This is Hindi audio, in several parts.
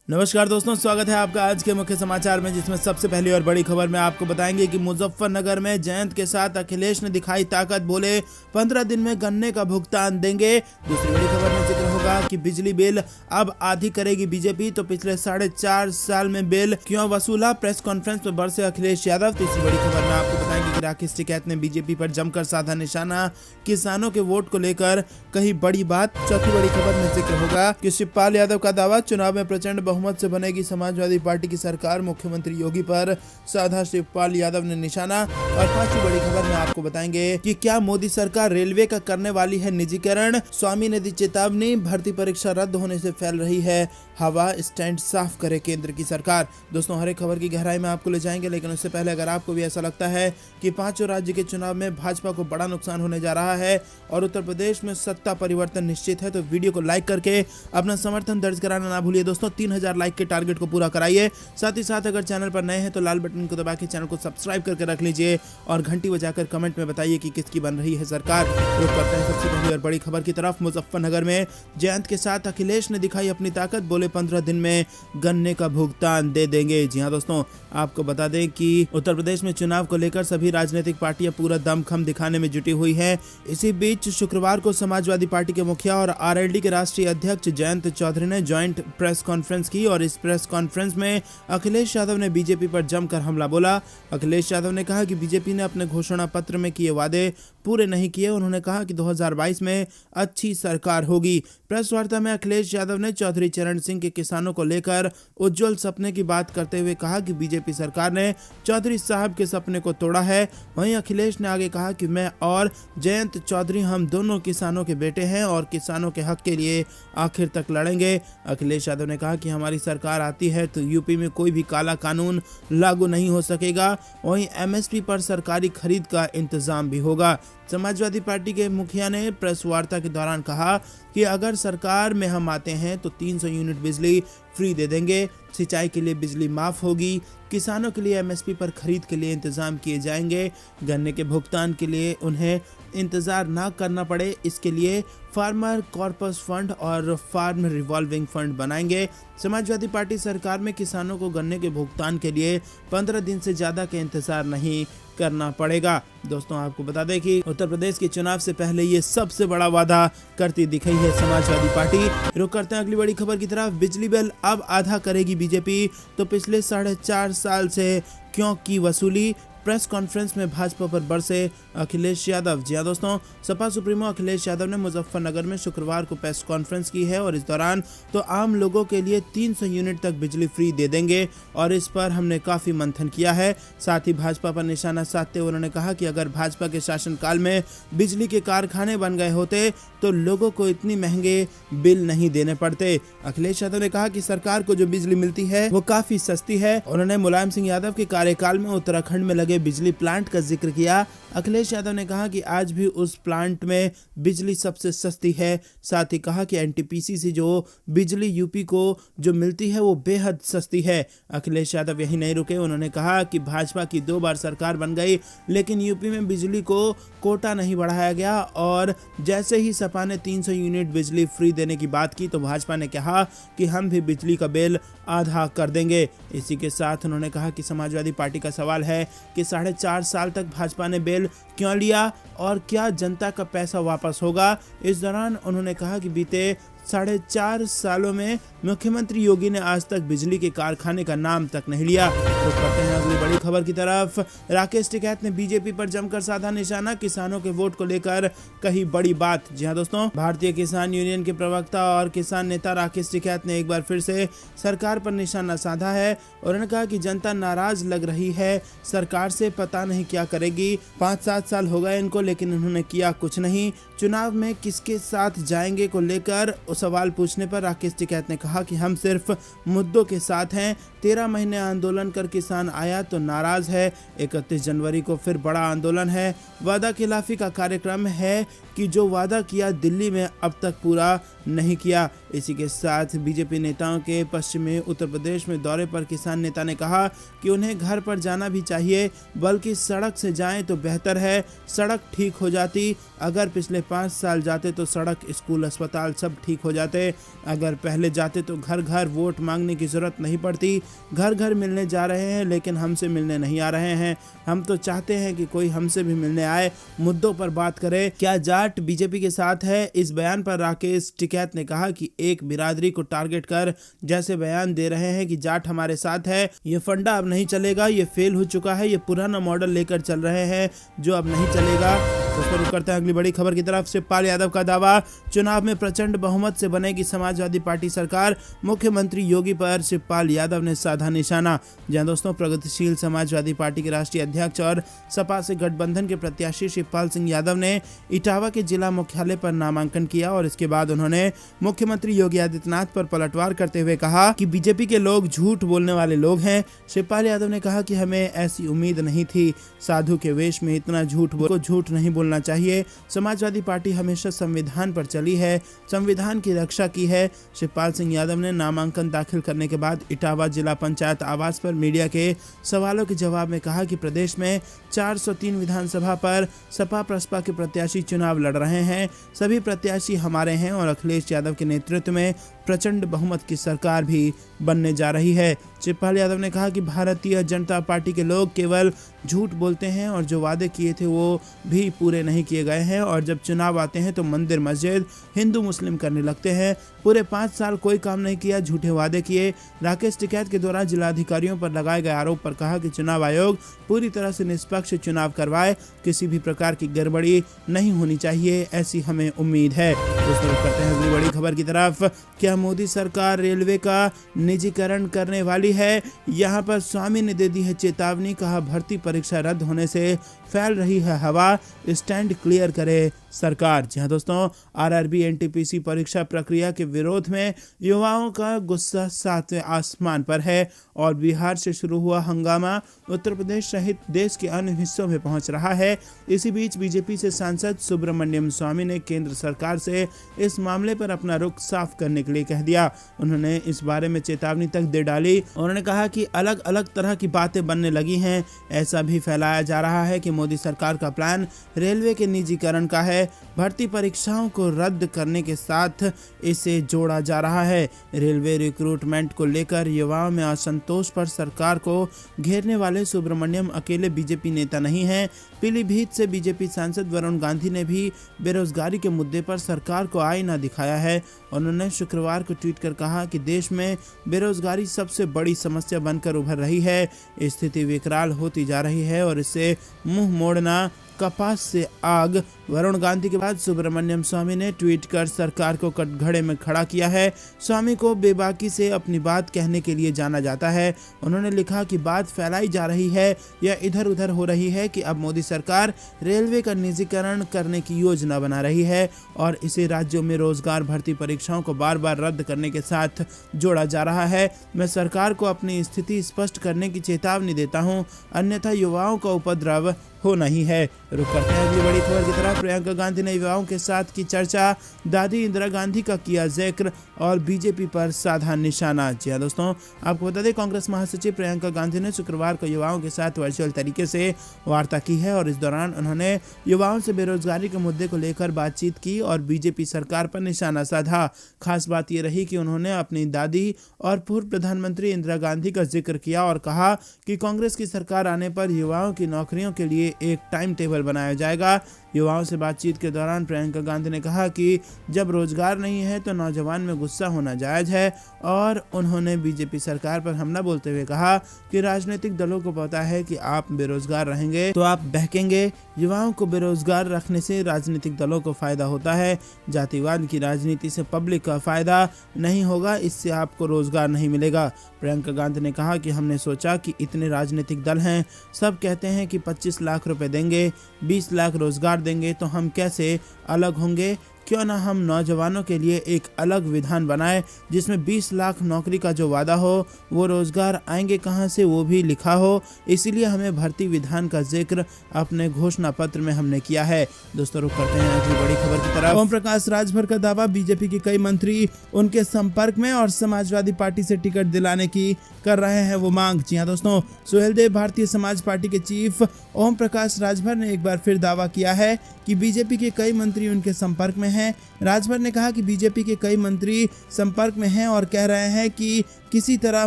नमस्कार दोस्तों, स्वागत है आपका आज के मुख्य समाचार में, जिसमें सबसे पहली और बड़ी खबर में आपको बताएंगे कि मुजफ्फरनगर में जयंत के साथ अखिलेश ने दिखाई ताकत, बोले 15 दिन में गन्ने का भुगतान देंगे। दूसरी बड़ी खबर में जिक्र होगा कि बिजली बिल अब आधी करेगी बीजेपी, तो पिछले 4.5 साल में बिल क्यों वसूला, प्रेस कॉन्फ्रेंस में बरसे अखिलेश यादव। तीसरी बड़ी खबर में आपको बताएंगे कि राकेश टिकैत ने बीजेपी पर जमकर साधा निशाना, किसानों के वोट को लेकर कही बड़ी बात। चौथी बड़ी खबर में जिक्र होगा कि शिवपाल यादव का दावा, चुनाव में प्रचंड बहुमत से बनेगी समाजवादी पार्टी की सरकार, मुख्यमंत्री योगी पर साधा शिवपाल यादव ने निशाना। और पांचवी बड़ी खबर में आपको बताएंगे कि क्या मोदी सरकार रेलवे का करने वाली है निजीकरण, स्वामी ने दी चेतावनी, भर्ती परीक्षा रद्द होने से फैल रही है हवा, स्टैंड साफ करे केंद्र की सरकार। दोस्तों, हर एक खबर की गहराई में आपको ले जाएंगे, लेकिन उससे पहले अगर आपको भी ऐसा लगता है कि पांचों राज्य के चुनाव में भाजपा को बड़ा नुकसान होने जा रहा है और उत्तर प्रदेश में सत्ता परिवर्तन निश्चित है, तो वीडियो को लाइक करके अपना समर्थन दर्ज कराना ना भूलिए। दोस्तों, 3000 लाइक के टारगेट को पूरा कराइए। साथ ही साथ अगर चैनल पर नए हैं तो लाल बटन को दबा के चैनल को सब्सक्राइब करके रख लीजिए और घंटी बजाकर कमेंट में बताइए कि किसकी बन रही है सरकार। रुक करते हैं सबसे पहली और बड़ी खबर की तरफ। मुजफ्फरनगर में जयंत के साथ अखिलेश ने दिखाई अपनी ताकत, बोले 15 दिन में गन्ने का भुगतान दे देंगे। जी हां दोस्तों, आपको बता दें कि उत्तर प्रदेश में चुनाव को लेकर सभी राजनीतिक पार्टियां पूरा दमखम दिखाने में जुटी हुई हैं। इसी बीच शुक्रवार को समाजवादी पार्टी के मुखिया और आरएलडी के राष्ट्रीय अध्यक्ष जयंत चौधरी ने ज्वाइंट प्रेस कॉन्फ्रेंस की और इस प्रेस कॉन्फ्रेंस में अखिलेश यादव ने बीजेपी पर जमकर हमला बोला। अखिलेश यादव ने कहा कि बीजेपी ने अपने घोषणा पत्र में किए वादे पूरे नहीं किए। उन्होंने कहा कि 2022 में अच्छी सरकार होगी। प्रेस वार्ता में अखिलेश यादव ने चौधरी चरण सिंह के किसानों को लेकर उज्जवल सपने की बात करते हुए कहा कि बीजेपी सरकार ने चौधरी साहब के सपने को तोड़ा है। वहीं अखिलेश ने आगे कहा कि मैं और जयंत चौधरी हम दोनों किसानों के बेटे हैं और किसानों के हक के लिए आखिर तक लड़ेंगे। अखिलेश यादव ने कहा कि हमारी सरकार आती है तो यूपी में कोई भी काला कानून लागू नहीं हो सकेगा। वहीं एमएसपी पर सरकारी खरीद का इंतजाम भी होगा। समाजवादी पार्टी के मुखिया ने प्रेस वार्ता के दौरान कहा कि अगर सरकार में हम आते हैं तो 300 यूनिट बिजली फ्री दे देंगे, सिंचाई के लिए बिजली माफ होगी, किसानों के लिए एमएसपी पर खरीद के लिए इंतजाम किए जाएंगे, गन्ने के भुगतान के लिए उन्हें इंतजार ना करना पड़े, इसके लिए फार्मर कॉर्पस फंड और फार्म रिवॉल्विंग फंड बनाएंगे। समाजवादी पार्टी सरकार में किसानों को गन्ने के भुगतान के लिए 15 दिन से ज्यादा के इंतजार नहीं करना पड़ेगा। दोस्तों, आपको बता दें कि उत्तर प्रदेश के चुनाव से पहले ये सबसे बड़ा वादा करती दिखी है समाजवादी पार्टी। रुक करते हैं अगली बड़ी खबर की तरफ। बिजली बिल अब आधा करेगी बीजेपी, तो पिछले 4.5 साल से क्यों की वसूली, प्रेस कॉन्फ्रेंस में भाजपा पर बरसे अखिलेश यादव। जी हां दोस्तों, सपा सुप्रीमो अखिलेश यादव ने मुजफ्फरनगर में शुक्रवार को प्रेस कॉन्फ्रेंस की है और इस दौरान तो आम लोगों के लिए 300 यूनिट तक बिजली फ्री दे देंगे और इस पर हमने काफी मंथन किया है। साथ ही भाजपा पर निशाना साधते हुए उन्होंने कहा कि अगर भाजपा के शासनकाल में बिजली के कारखाने बन गए होते तो लोगों को इतनी महंगे बिल नहीं देने पड़ते। अखिलेश यादव ने कहा कि सरकार को जो बिजली मिलती है वो काफी सस्ती है। उन्होंने मुलायम सिंह यादव के कार्यकाल में उत्तराखंड में लगे बिजली प्लांट का जिक्र किया। अखिलेश यादव ने कहा कि आज भी उस प्लांट में बिजली सबसे सस्ती है। साथ ही कहा कि एनटीपीसी से जो बिजली यूपी को जो मिलती है वो बेहद सस्ती है। अखिलेश यादव यही नहीं रुके, उन्होंने कहा कि भाजपा की 2 बार सरकार बन गई लेकिन यूपी में बिजली को कोटा नहीं बढ़ाया गया और जैसे ही सपा ने 300 यूनिट बिजली फ्री देने की बात की तो भाजपा ने कहा कि हम भी बिजली का बिल आधा कर देंगे। इसी के साथ उन्होंने कहा कि समाजवादी पार्टी का सवाल है कि 4.5 साल तक भाजपा ने बिल क्यों लिया और क्या जनता का पैसा वापस होगा। इस दौरान उन्होंने कहा कि बीते 4.5 सालों में मुख्यमंत्री योगी ने आज तक बिजली के कारखाने का नाम तक नहीं लिया। तो करते हैं अगली बड़ी खबर की तरफ। राकेश टिकैत ने बीजेपी पर जमकर साधा निशाना, किसानों के वोट को लेकर कही बड़ी बात। जी हां दोस्तों, भारतीय किसान यूनियन के प्रवक्ता और किसान नेता राकेश टिकैत ने एक बार फिर से सरकार पर निशाना साधा है। उन्होंने कहा कि जनता नाराज लग रही है सरकार से, पता नहीं क्या करेगी। 5-7 साल हो गए इनको लेकिन उन्होंने किया कुछ नहीं। चुनाव में किसके साथ जाएंगे को लेकर सवाल पूछने पर राकेश टिकैत ने कहा कि हम सिर्फ मुद्दों के साथ हैं। 13 महीने आंदोलन कर किसान आया तो नाराज है। 31 जनवरी को फिर बड़ा आंदोलन है। वादा खिलाफी का कार्यक्रम है कि जो वादा किया दिल्ली में अब तक पूरा नहीं किया। इसी के साथ बीजेपी नेताओं के पश्चिमी उत्तर प्रदेश में दौरे पर किसान नेता ने कहा कि उन्हें घर पर जाना भी चाहिए, बल्कि सड़क से जाएं तो बेहतर है। सड़क ठीक हो जाती, अगर पिछले 5 साल जाते तो सड़क, स्कूल, अस्पताल सब ठीक हो जाते। अगर पहले जाते तो घर घर वोट मांगने की जरूरत नहीं पड़ती। घर घर मिलने जा रहे हैं लेकिन हमसे मिलने नहीं आ रहे हैं। हम तो चाहते हैं कि कोई हमसे भी मिलने आए, मुद्दों पर बात करे। क्या जाट बीजेपी के साथ है? इस बयान पर राकेश टिकैत ने कहा कि एक बिरादरी को टारगेट कर जैसे बयान दे रहे हैं कि जाट हमारे साथ है, ये फंडा अब नहीं चलेगा, ये फेल हो चुका है, ये पुराना मॉडल लेकर चल रहे हैं जो अब नहीं चलेगा। दोस्तों रुक करते हैं अगली बड़ी खबर की तरफ। शिवपाल यादव का दावा, चुनाव में प्रचंड बहुमत से बनेगी समाजवादी पार्टी सरकार, मुख्यमंत्री योगी पर शिवपाल यादव ने साधा निशाना। जहां दोस्तों प्रगतिशील समाजवादी पार्टी के राष्ट्रीय अध्यक्ष और सपा से गठबंधन के प्रत्याशी शिवपाल सिंह यादव ने इटावा के जिला मुख्यालय पर नामांकन किया और इसके बाद उन्होंने मुख्यमंत्री योगी आदित्यनाथ पर पलटवार करते हुए कहा कि बीजेपी के लोग झूठ बोलने वाले लोग हैं। शिवपाल यादव ने कहा कि हमें ऐसी उम्मीद नहीं थी, साधु के वेश में इतना झूठ नहीं बोलना चाहिए। समाजवादी पार्टी हमेशा संविधान पर चली है, संविधान की रक्षा की है। शिवपाल सिंह यादव ने नामांकन दाखिल करने के बाद इटावा जिला पंचायत आवास पर मीडिया के सवालों के जवाब में कहा कि प्रदेश में 403 विधानसभा पर सपा प्रसपा के प्रत्याशी चुनाव लड़ रहे हैं, सभी प्रत्याशी हमारे हैं और अखिलेश यादव के नेतृत्व में प्रचंड बहुमत की सरकार भी बनने जा रही है। शिवपाल यादव ने कहा कि भारतीय जनता पार्टी के लोग केवल झूठ बोलते हैं और जो वादे किए थे वो भी पूरे नहीं किए गए हैं, और जब चुनाव आते हैं तो मंदिर मस्जिद हिंदू मुस्लिम करने लगते हैं। पूरे 5 साल कोई काम नहीं किया, झूठे वादे किए। राकेश टिकैत के द्वारा जिलाधिकारियों पर लगाए गए आरोप पर कहा कि चुनाव आयोग पूरी तरह से निष्पक्ष चुनाव करवाए, किसी भी प्रकार की गड़बड़ी नहीं होनी चाहिए, ऐसी हमें उम्मीद है। दोस्तों करते हैं अगली बड़ी खबर की तरफ। क्या मोदी सरकार रेलवे का निजीकरण करने वाली है? यहाँ पर स्वामी ने दे दी है चेतावनी, कहा भर्ती परीक्षा रद्द होने से फैल रही है हवा, स्टैंड क्लियर करे सरकार। जी हाँ दोस्तों, आरआरबी एनटीपीसी परीक्षा प्रक्रिया के विरोध में युवाओं का गुस्सा 7वें आसमान पर है और बिहार से शुरू हुआ हंगामा उत्तर प्रदेश सहित देश के अन्य हिस्सों में पहुंच रहा है। इसी बीच बीजेपी से सांसद सुब्रमण्यम स्वामी ने केंद्र सरकार से इस मामले पर अपना रुख साफ करने के लिए कह दिया। उन्होंने इस बारे में चेतावनी तक दे डाली। उन्होंने कहा कि अलग अलग तरह की बातें बनने लगी हैं। ऐसा भी फैलाया जा रहा है कि मोदी सरकार का प्लान रेलवे के निजीकरण का है। भर्ती परीक्षाओं को रद्द करने के साथ इसे जोड़ा जा रहा है। रेलवे रिक्रूटमेंट को लेकर युवाओं में असंतोष पर सरकार को घेरने वाले सुब्रमण्यम अकेले बीजेपी नेता नहीं हैं। पीलीभीत से बीजेपी सांसद वरुण गांधी ने भी बेरोजगारी के मुद्दे पर सरकार को आईना दिखाया है। उन्होंने शुक्रवार को ट्वीट कर कहा कि देश में बेरोजगारी सबसे बड़ी समस्या बनकर उभर रही है, स्थिति विकराल होती जा रही है और इससे मुंह मोड़ना कपास से आग। वरुण गांधी के बाद सुब्रमण्यम स्वामी ने ट्वीट कर सरकार को कटघरे में खड़ा किया है। स्वामी को बेबाकी से अपनी बात कहने के लिए जाना जाता है। उन्होंने लिखा कि बात फैलाई जा रही है या इधर उधर हो रही है कि अब मोदी सरकार रेलवे का निजीकरण करने की योजना बना रही है और इसे राज्यों में रोजगार भर्ती परीक्षाओं को बार बार रद्द करने के साथ जोड़ा जा रहा है। मैं सरकार को अपनी स्थिति स्पष्ट करने की चेतावनी देता हूं, अन्यथा युवाओं का उपद्रव होना ही है। रुक करते हैं अगली बड़ी खबर की तरफ। प्रियंका गांधी ने युवाओं के साथ की चर्चा, दादी इंदिरा गांधी का किया जिक्र और बीजेपी पर साधा निशाना। जी हाँ दोस्तों, आपको बता दें कांग्रेस महासचिव प्रियंका गांधी ने शुक्रवार को युवाओं के साथ वर्चुअल तरीके से वार्ता की है और इस दौरान उन्होंने युवाओं से बेरोजगारी के मुद्दे को लेकर बातचीत की और बीजेपी सरकार पर निशाना साधा। खास बात यह रही कि उन्होंने अपनी दादी और पूर्व प्रधानमंत्री इंदिरा गांधी का जिक्र किया और कहा कि कांग्रेस की सरकार आने पर युवाओं की नौकरियों के लिए एक टाइम टेबल बनाया जाएगा। युवाओं से बातचीत के दौरान प्रियंका गांधी ने कहा कि जब रोजगार नहीं है तो नौजवान में गुस्सा होना जायज है और उन्होंने बीजेपी सरकार पर हमला बोलते हुए कहा कि राजनीतिक दलों को पता है कि आप बेरोजगार रहेंगे तो आप बहकेंगे। युवाओं को बेरोजगार रखने से राजनीतिक दलों को फायदा होता है। जातिवाद की राजनीति से पब्लिक का फायदा नहीं होगा, इससे आपको रोजगार नहीं मिलेगा। प्रियंका गांधी ने कहा कि हमने सोचा कि इतने राजनीतिक दल हैं, सब कहते हैं कि 25 लाख रुपए देंगे, 20 लाख रोजगार देंगे, तो हम कैसे अलग होंगे? क्यों ना हम नौजवानों के लिए एक अलग विधान बनाए जिसमें 20 लाख नौकरी का जो वादा हो, वो रोजगार आएंगे कहां से वो भी लिखा हो। इसीलिए हमें भर्ती विधान का जिक्र अपने घोषणा पत्र में हमने किया है। दोस्तों रुक करते हैं अगली बड़ी खबर की तरफ। ओम प्रकाश राजभर का दावा, बीजेपी के कई मंत्री उनके संपर्क में और समाजवादी पार्टी से टिकट दिलाने की कर रहे हैं वो मांग। जी हाँ दोस्तों, सुहेलदेव भारतीय समाज पार्टी के चीफ ओम प्रकाश राजभर ने एक बार फिर दावा किया है कि बीजेपी के कई मंत्री उनके संपर्क में हैं। राजभर ने कहा कि बीजेपी के कई मंत्री संपर्क में हैं और कह रहे हैं कि किसी तरह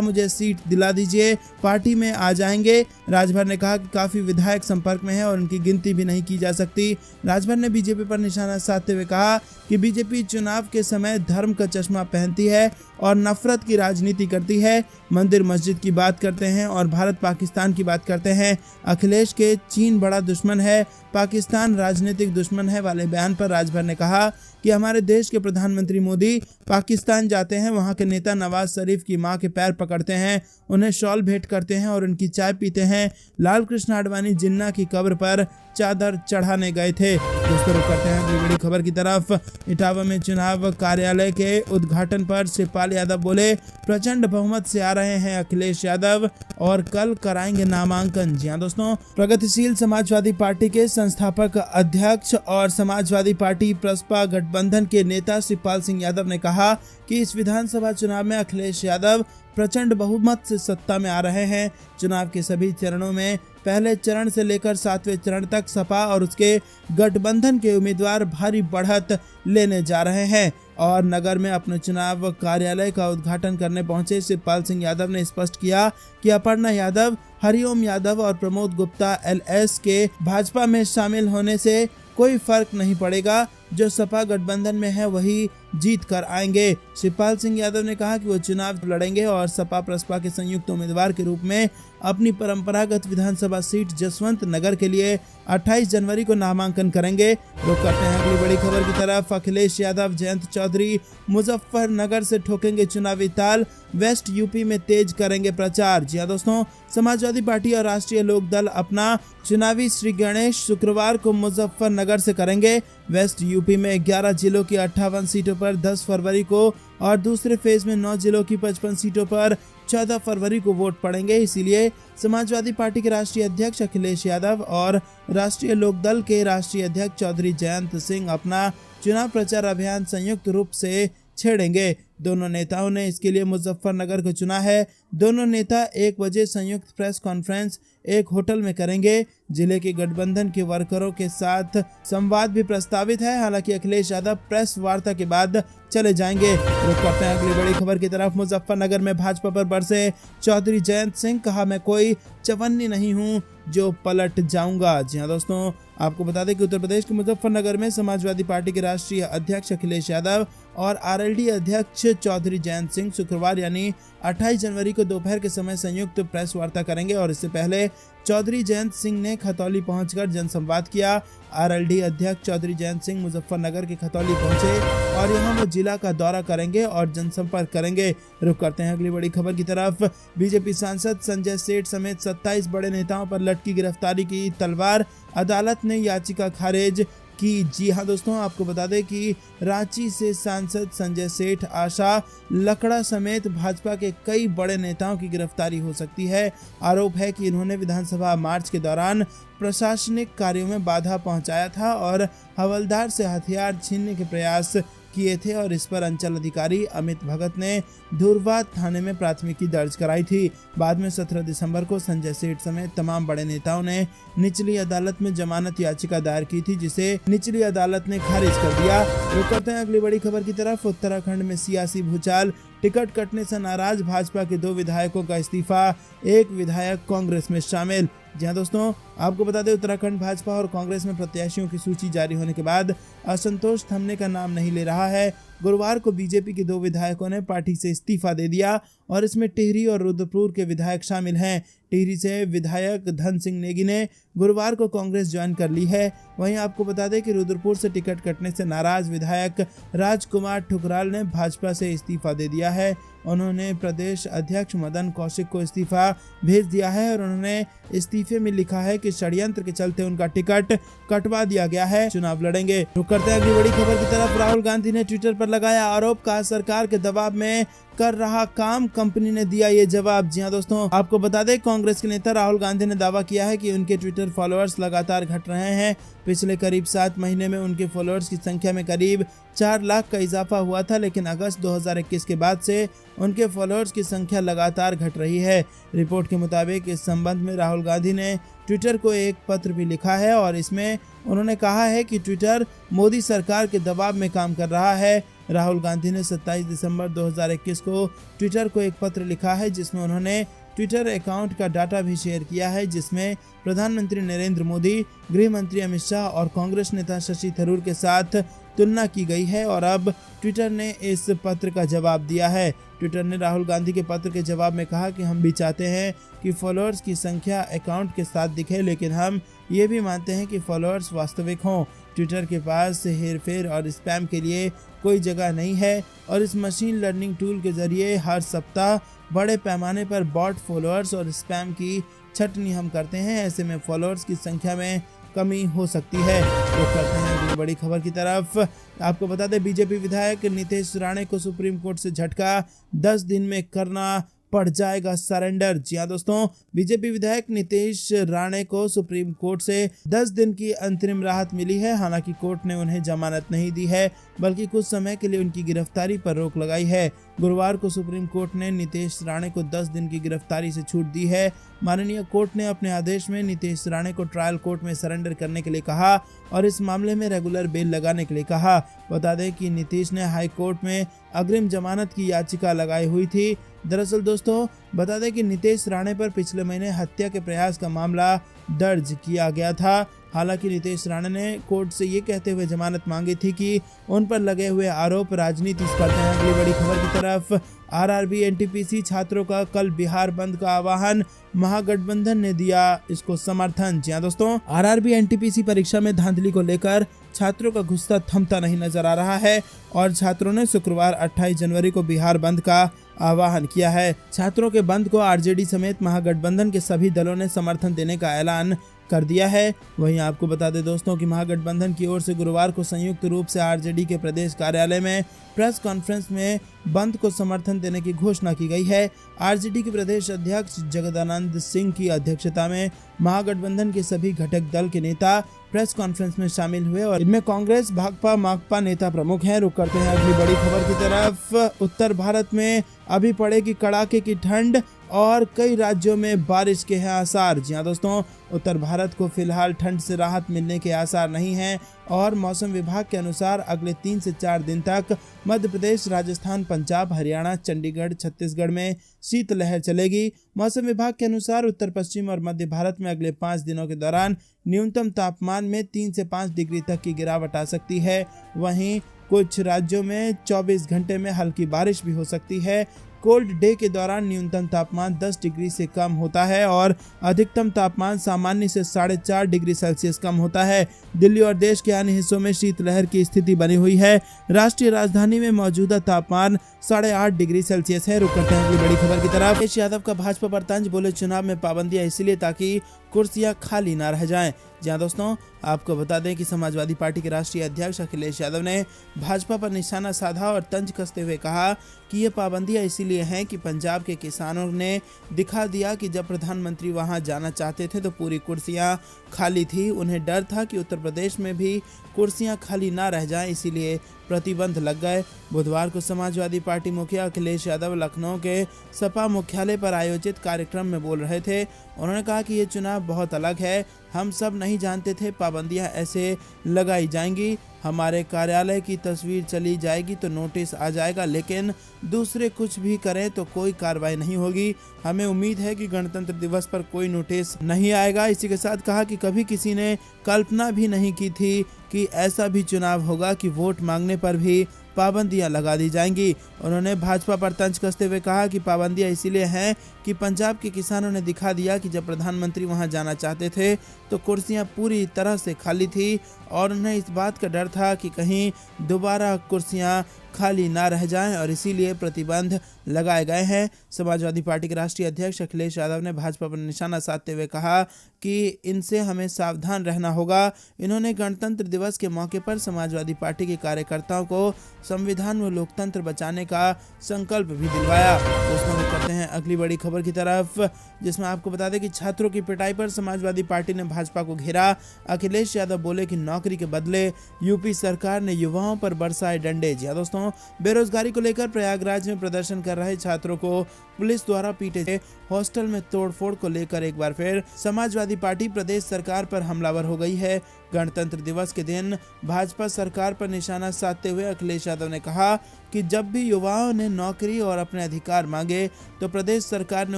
मुझे सीट दिला दीजिए, पार्टी में आ जाएंगे। राजभर ने कहा कि काफी विधायक संपर्क में हैं और उनकी गिनती भी नहीं की जा सकती। राजभर ने बीजेपी पर निशाना साधते हुए कहा कि बीजेपी चुनाव के समय धर्म का चश्मा पहनती है और नफरत की राजनीति करती है, मंदिर मस्जिद की बात करते हैं और भारत पाकिस्तान की बात करते हैं। अखिलेश के चीन बड़ा दुश्मन है, पाकिस्तान राजनीतिक दुश्मन है वाले बयान पर राजभर ने कहा कि हमारे देश के प्रधानमंत्री मोदी पाकिस्तान जाते हैं, वहां के नेता नवाज शरीफ की मां के पैर पकड़ते हैं, उन्हें शॉल भेंट करते हैं और उनकी चाय पीते हैं। लाल कृष्ण आडवाणी जिन्ना की कब्र पर चादर चढ़ाने गए थे। दोस्तों रुक करते हैं अगली बड़ी खबर की तरफ। इटावा में चुनाव कार्यालय के उद्घाटन पर शिवपाल यादव बोले, प्रचंड बहुमत से आ रहे हैं अखिलेश यादव और कल कराएंगे नामांकन। जी हाँ दोस्तों, प्रगतिशील समाजवादी पार्टी के संस्थापक अध्यक्ष और समाजवादी पार्टी प्रसपा गठबंधन के नेता शिवपाल सिंह यादव ने कहा कि इस विधानसभा चुनाव में अखिलेश यादव प्रचंड बहुमत से सत्ता में आ रहे हैं। चुनाव के सभी चरणों में पहले चरण से लेकर 7वें चरण तक सपा और उसके गठबंधन के उम्मीदवार भारी बढ़त लेने जा रहे हैं। और नगर में अपने चुनाव कार्यालय का उद्घाटन करने पहुंचे शिवपाल सिंह यादव ने स्पष्ट किया कि अपर्णा यादव, हरिओम यादव और प्रमोद गुप्ता LS के भाजपा में शामिल होने से कोई फर्क नहीं पड़ेगा, जो सपा गठबंधन में है वही जीत कर आएंगे। शिवपाल सिंह यादव ने कहा कि वो चुनाव लड़ेंगे और सपा प्रसपा के संयुक्त उम्मीदवार के रूप में अपनी परंपरागत विधानसभा सीट जसवंत नगर के लिए 28 जनवरी को नामांकन करेंगे। रुक करते हैं अगली बड़ी खबर की तरफ। अखिलेश यादव, जयंत चौधरी मुजफ्फरनगर से ठोकेंगे चुनावी ताल, वेस्ट यूपी में तेज करेंगे प्रचार। जी हाँ दोस्तों, समाजवादी पार्टी और राष्ट्रीय लोक दल अपना चुनावी श्री गणेश शुक्रवार को मुजफ्फरनगर से करेंगे। वेस्ट यूपी में 11 जिलों की 58 सीटों पर 10 फरवरी को और दूसरे फेज में 9 जिलों की 55 सीटों पर 14 फरवरी को वोट पड़ेंगे। इसीलिए समाजवादी पार्टी के राष्ट्रीय अध्यक्ष अखिलेश यादव और राष्ट्रीय लोक दल के राष्ट्रीय अध्यक्ष चौधरी जयंत सिंह अपना चुनाव प्रचार अभियान संयुक्त रूप से छेड़ेंगे। दोनों नेताओं ने इसके लिए मुजफ्फरनगर को चुना है। दोनों नेता 1 बजे संयुक्त प्रेस कॉन्फ्रेंस एक होटल में करेंगे। जिले के गठबंधन के वर्करों के साथ संवाद भी प्रस्तावित है। हालांकि अखिलेश यादव प्रेस वार्ता के बाद चले जाएंगे। रुक करते हैं अगली बड़ी खबर की तरफ। मुजफ्फरनगर में भाजपा पर बरसे चौधरी जयंत सिंह, कहा मैं कोई चवन्नी नहीं हूं जो पलट जाऊंगा। जी हाँ दोस्तों, आपको बता दें कि उत्तर प्रदेश के मुजफ्फरनगर में समाजवादी पार्टी के राष्ट्रीय अध्यक्ष अखिलेश यादव और RLD अध्यक्ष चौधरी जयंत सिंह शुक्रवार यानी 28 जनवरी को दोपहर के समय संयुक्त प्रेस वार्ता करेंगे। और इससे पहले चौधरी जयंत सिंह ने खतौली पहुंचकर जनसंवाद किया। RLD अध्यक्ष चौधरी जयंत सिंह मुजफ्फरनगर के खतौली पहुंचे और यहां वो जिला का दौरा करेंगे और जनसंपर्क करेंगे। रुक करते हैं अगली बड़ी खबर की तरफ। बीजेपी सांसद संजय सेठ समेत 27 बड़े नेताओं पर लटकी गिरफ्तारी की तलवार, अदालत ने याचिका खारिज की। जी हाँ दोस्तों, आपको बता दें कि रांची से सांसद संजय सेठ, आशा लकड़ा समेत भाजपा के कई बड़े नेताओं की गिरफ्तारी हो सकती है। आरोप है कि इन्होंने विधानसभा मार्च के दौरान प्रशासनिक कार्यों में बाधा पहुंचाया था और हवलदार से हथियार छीनने के प्रयास किए थे और इस पर अंचल अधिकारी अमित भगत ने धुरवा थाने में प्राथमिकी दर्ज कराई थी। बाद में 17 दिसंबर को संजय सेठ समेत तमाम बड़े नेताओं ने निचली अदालत में जमानत याचिका दायर की थी, जिसे निचली अदालत ने खारिज कर दिया। रुक करते हैं अगली बड़ी खबर की तरफ। उत्तराखंड में सियासी भूचाल, टिकट कटने से नाराज भाजपा के 2 विधायकों का इस्तीफा, 1 विधायक कांग्रेस में शामिल। जी हाँ दोस्तों, आपको बता दें उत्तराखंड भाजपा और कांग्रेस में प्रत्याशियों की सूची जारी होने के बाद असंतोष थमने का नाम नहीं ले रहा है। गुरुवार को बीजेपी के 2 विधायकों ने पार्टी से इस्तीफा दे दिया और इसमें टिहरी और रुद्रपुर के विधायक शामिल हैं। टिहरी से विधायक धन सिंह नेगी ने गुरुवार को कांग्रेस ज्वाइन कर ली है। वहीं आपको बता दें कि रुद्रपुर से टिकट कटने से नाराज विधायक राजकुमार ठुकराल ने भाजपा से इस्तीफा दे दिया है। उन्होंने प्रदेश अध्यक्ष मदन कौशिक को इस्तीफा भेज दिया है और उन्होंने इस्तीफे में लिखा है कि षड्यंत्र के चलते उनका टिकट कटवा दिया गया है, चुनाव लड़ेंगे। रुक करते हैं अगली बड़ी खबर की तरफ। राहुल गांधी ने ट्विटर पर लगाया आरोप, कहा सरकार के दबाव में कर रहा काम, कंपनी ने दिया ये जवाब। जी हां दोस्तों, आपको बता दें कांग्रेस के नेता राहुल गांधी ने दावा किया है कि उनके ट्विटर फॉलोअर्स लगातार घट रहे हैं। पिछले करीब 7 महीने में उनके फॉलोअर्स की संख्या में करीब 4 लाख का इजाफा हुआ था, लेकिन अगस्त 2021 के बाद से उनके फॉलोअर्स की संख्या लगातार घट रही है। रिपोर्ट के मुताबिक इस संबंध में राहुल गांधी ने ट्विटर को एक पत्र भी लिखा है और इसमें उन्होंने कहा है कि ट्विटर मोदी सरकार के दबाव में काम कर रहा है। राहुल गांधी ने 27 दिसंबर 2021 को ट्विटर को एक पत्र लिखा है जिसमें उन्होंने ट्विटर अकाउंट का डाटा भी शेयर किया है, जिसमें प्रधानमंत्री नरेंद्र मोदी, गृह मंत्री अमित शाह और कांग्रेस नेता शशि थरूर के साथ तुलना की गई है और अब ट्विटर ने इस पत्र का जवाब दिया है। ट्विटर ने राहुल गांधी के पत्र के जवाब में कहा कि हम भी चाहते हैं कि फॉलोअर्स की संख्या अकाउंट के साथ दिखे, लेकिन हम ये भी मानते हैं कि फॉलोअर्स वास्तविक हों। ट्विटर के पास हेरफेर और स्पैम के लिए कोई जगह नहीं है और इस मशीन लर्निंग टूल के जरिए हर सप्ताह बड़े पैमाने पर बॉट फॉलोअर्स और स्पैम की छटनी हम करते हैं। ऐसे में फॉलोअर्स की संख्या में कमी हो सकती है। तो करते हैं अगली बड़ी खबर की तरफ। आपको बता दें बीजेपी विधायक नितेश राणे को सुप्रीम कोर्ट से झटका, 10 दिन में करना पड़ जाएगा सरेंडर। जी हां दोस्तों, बीजेपी विधायक नितेश राणे को सुप्रीम कोर्ट से 10 दिन की अंतरिम राहत मिली है। हालांकि कोर्ट ने उन्हें जमानत नहीं दी है, बल्कि कुछ समय के लिए उनकी गिरफ्तारी पर रोक लगाई है। गुरुवार को सुप्रीम कोर्ट ने नितेश राणे को 10 दिन की गिरफ्तारी से छूट दी है। माननीय कोर्ट ने अपने आदेश में नितेश राणे को ट्रायल कोर्ट में सरेंडर करने के लिए कहा और इस मामले में रेगुलर बेल लगाने के लिए कहा। बता दें कि नितेश ने हाई कोर्ट में अग्रिम जमानत की याचिका लगाई हुई थी। दरअसल दोस्तों, बता दें कि नितेश राणे पर पिछले महीने हत्या के प्रयास का मामला दर्ज किया गया था। हालांकि नितेश राणे ने कोर्ट से ये कहते हुए जमानत मांगी थी कि उन पर लगे हुए आरोप राजनीतिक करते हैं। अगली बड़ी खबर की तरफ। आरआरबी एनटीपीसी छात्रों का कल बिहार बंद का आह्वान, महागठबंधन ने दिया इसको समर्थन। जी हां दोस्तों, आरआरबी एनटीपीसी परीक्षा में धांधली को लेकर छात्रों का गुस्सा थमता नहीं नजर आ रहा है और छात्रों ने शुक्रवार 28 जनवरी को बिहार बंद का आह्वान किया है। छात्रों के बंद को आरजेडी समेत महागठबंधन के सभी दलों ने समर्थन देने का ऐलान कर दिया है। वहीं आपको बता दें दोस्तों कि महागठबंधन की ओर से गुरुवार को संयुक्त रूप से आरजेडी के प्रदेश कार्यालय में प्रेस कॉन्फ्रेंस में बंद को समर्थन देने की घोषणा की गई है। आरजेडी के प्रदेश अध्यक्ष जगदानंद सिंह की अध्यक्षता में महागठबंधन के सभी घटक दल के नेता प्रेस कॉन्फ्रेंस में शामिल हुए और इनमें कांग्रेस, भाकपा, माकपा नेता प्रमुख हैं। रुक करते हैं अगली बड़ी खबर की तरफ। उत्तर भारत में अभी पड़ेगी कड़ाके की ठंड और कई राज्यों में बारिश के हैं आसार। जी हां दोस्तों, उत्तर भारत को फिलहाल ठंड से राहत मिलने के आसार नहीं हैं और मौसम विभाग के अनुसार अगले 3 से 4 दिन तक मध्य प्रदेश, राजस्थान, पंजाब, हरियाणा, चंडीगढ़, छत्तीसगढ़ में शीतलहर चलेगी। मौसम विभाग के अनुसार उत्तर पश्चिम और मध्य भारत में अगले 5 दिनों के दौरान न्यूनतम तापमान में 3 से 5 डिग्री तक की गिरावट आ सकती है। वहीं कुछ राज्यों में 24 घंटे में हल्की बारिश भी हो सकती है। कोल्ड डे के दौरान न्यूनतम तापमान 10 डिग्री से कम होता है और अधिकतम तापमान सामान्य से 4.5 डिग्री सेल्सियस कम होता है। दिल्ली और देश के अन्य हिस्सों में शीतलहर की स्थिति बनी हुई है। राष्ट्रीय राजधानी में मौजूदा तापमान 8.5 डिग्री सेल्सियस है। रुक करते हैं अगली बड़ी खबर की तरफ। अखिलेश यादव का भाजपा पर तंज, बोले चुनाव में पाबंदियां इसलिए ताकि कुर्सियां खाली ना रह जाएं। जहां दोस्तों, आपको बता दें कि समाजवादी पार्टी के राष्ट्रीय अध्यक्ष अखिलेश यादव ने भाजपा पर निशाना साधा और तंज कसते हुए कहा कि ये पाबंदियां इसीलिए हैं कि पंजाब के किसानों ने दिखा दिया कि जब प्रधानमंत्री वहां जाना चाहते थे तो पूरी कुर्सियां खाली थी। उन्हें डर था कि उत्तर प्रदेश में भी कुर्सियां खाली ना रह जाएं, इसीलिए प्रतिबंध लग गए। बुधवार को समाजवादी पार्टी मुखिया अखिलेश यादव लखनऊ के सपा मुख्यालय पर आयोजित कार्यक्रम में बोल रहे थे। उन्होंने कहा कि ये चुनाव बहुत अलग है। हम सब नहीं जानते थे पाबंदियां ऐसे लगाई जाएंगी। हमारे कार्यालय की तस्वीर चली जाएगी तो नोटिस आ जाएगा, लेकिन दूसरे कुछ भी करें तो कोई कार्रवाई नहीं होगी। हमें उम्मीद है कि गणतंत्र दिवस पर कोई नोटिस नहीं आएगा। इसी के साथ कहा कि कभी किसी ने कल्पना भी नहीं की थी कि ऐसा भी चुनाव होगा कि वोट मांगने पर भी पाबंदियां लगा दी जाएंगी। उन्होंने भाजपा पर तंज कसते हुए कहा कि पाबंदियां इसीलिए हैं कि पंजाब के किसानों ने दिखा दिया कि जब प्रधानमंत्री वहां जाना चाहते थे तो कुर्सियां पूरी तरह से खाली थी और उन्हें इस बात का डर था कि कहीं दोबारा कुर्सियां खाली ना रह जाएं और इसीलिए प्रतिबंध लगाए गए हैं। समाजवादी पार्टी के राष्ट्रीय अध्यक्ष अखिलेश यादव ने भाजपा पर निशाना साधते हुए कहा कि इनसे हमें सावधान रहना होगा। इन्होंने गणतंत्र दिवस के मौके पर समाजवादी पार्टी के कार्यकर्ताओं को संविधान व लोकतंत्र बचाने का संकल्प भी दिलवाया। दोस्तों, करते हैं अगली बड़ी खबर की तरफ, जिसमें आपको बता दें कि छात्रों की पिटाई पर समाजवादी पार्टी ने भाजपा को घेरा। अखिलेश यादव बोले कि नौकरी के बदले यूपी सरकार ने युवाओं पर बरसाए डंडे। जी दोस्तों, बेरोजगारी को लेकर प्रयागराज में प्रदर्शन कर रहे छात्रों को पुलिस द्वारा पीटे, हॉस्टल में तोड़फोड़ को लेकर एक बार फिर समाजवादी पार्टी प्रदेश सरकार पर हमलावर हो गई है। गणतंत्र दिवस के दिन भाजपा सरकार पर निशाना साधते हुए अखिलेश यादव ने कहा कि जब भी युवाओं ने नौकरी और अपने अधिकार मांगे तो प्रदेश सरकार ने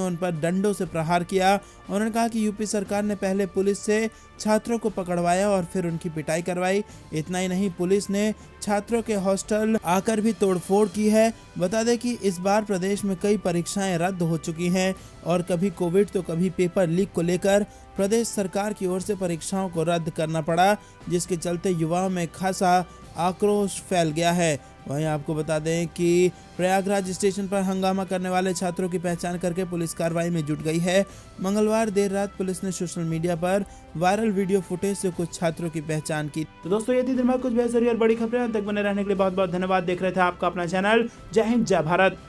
उन पर डंडों से प्रहार किया। उन्होंने कहा कि यूपी सरकार ने पहले पुलिस से छात्रों को पकड़वाया और फिर उनकी पिटाई करवाई। इतना ही नहीं, पुलिस ने छात्रों के हॉस्टल आकर भी तोड़फोड़ की है। बता दें कि इस बार प्रदेश में कई परीक्षाएं रद्द हो चुकी हैं और कभी कोविड तो कभी पेपर लीक को लेकर प्रदेश सरकार की ओर से परीक्षाओं को रद्द करना पड़ा, जिसके चलते युवाओं में खासा आक्रोश फैल गया है। वहीं आपको बता दें कि प्रयागराज स्टेशन पर हंगामा करने वाले छात्रों की पहचान करके पुलिस कार्रवाई में जुट गई है। मंगलवार देर रात पुलिस ने सोशल मीडिया पर वायरल वीडियो फुटेज से कुछ छात्रों की पहचान की। तो दोस्तों, ये थी दिन भर कुछ बेहतरीन और बड़ी खबरें। तक बने रहने के लिए बहुत बहुत धन्यवाद। देख रहे थे आपका अपना चैनल। जय हिंद, जय भारत।